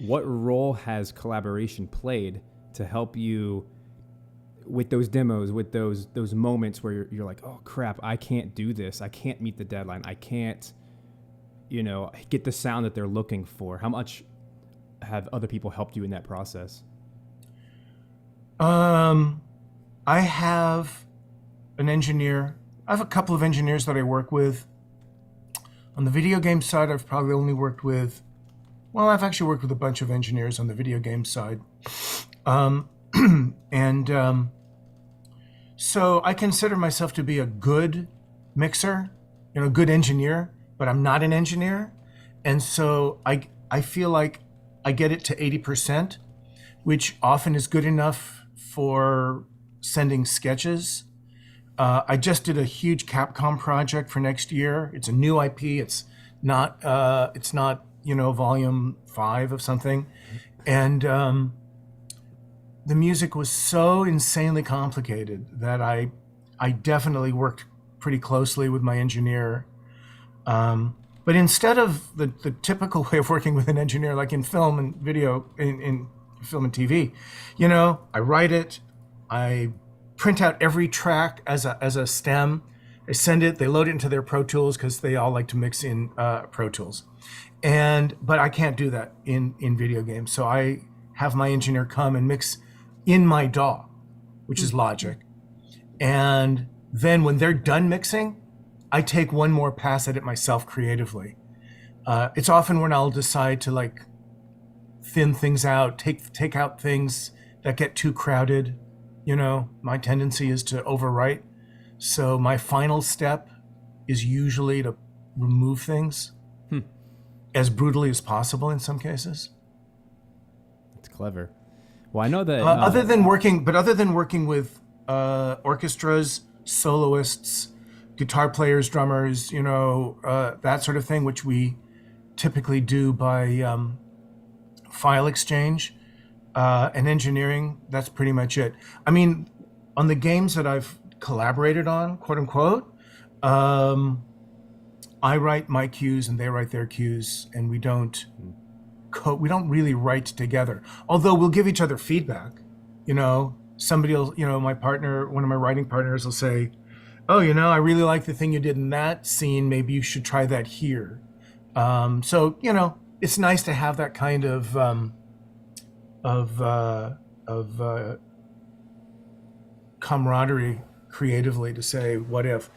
What role has collaboration played to help you with those demos, with those moments where you're like, oh crap, I can't do this. I can't meet the deadline. I can't, get the sound that they're looking for. How much have other people helped you in that process? I have an engineer. I have a couple of engineers that I work with. On the video game side, I've probably only worked with, well, I've actually worked with a bunch of engineers on the video game side. And so I consider myself to be a good mixer, a good engineer, but I'm not an engineer. And so I feel like I get it to 80%, which often is good enough for sending sketches. I just did a huge Capcom project for next year. It's a new IP. It's not volume 5 of something. And the music was so insanely complicated that I definitely worked pretty closely with my engineer. But instead of the typical way of working with an engineer, like in film and video, in film and TV, I write it, I print out every track as a stem, I send it, they load it into their Pro Tools because they all like to mix in Pro Tools. But I can't do that in video games. So I have my engineer come and mix in my DAW, which is Logic. And then when they're done mixing, I take one more pass at it myself creatively. It's often when I'll decide to thin things out, take out things that get too crowded. My tendency is to overwrite. So my final step is usually to remove things as brutally as possible in some cases. That's clever. Well, I know that other than working with orchestras, soloists, guitar players, drummers, that sort of thing, which we typically do by file exchange and engineering, that's pretty much it. I mean, on the games that I've collaborated on, quote unquote, I write my cues and they write their cues, and we don't really write together. Although we'll give each other feedback. Somebody will, one of my writing partners will say, oh, I really like the thing you did in that scene. Maybe you should try that here. So, it's nice to have that kind of camaraderie creatively to say, what if?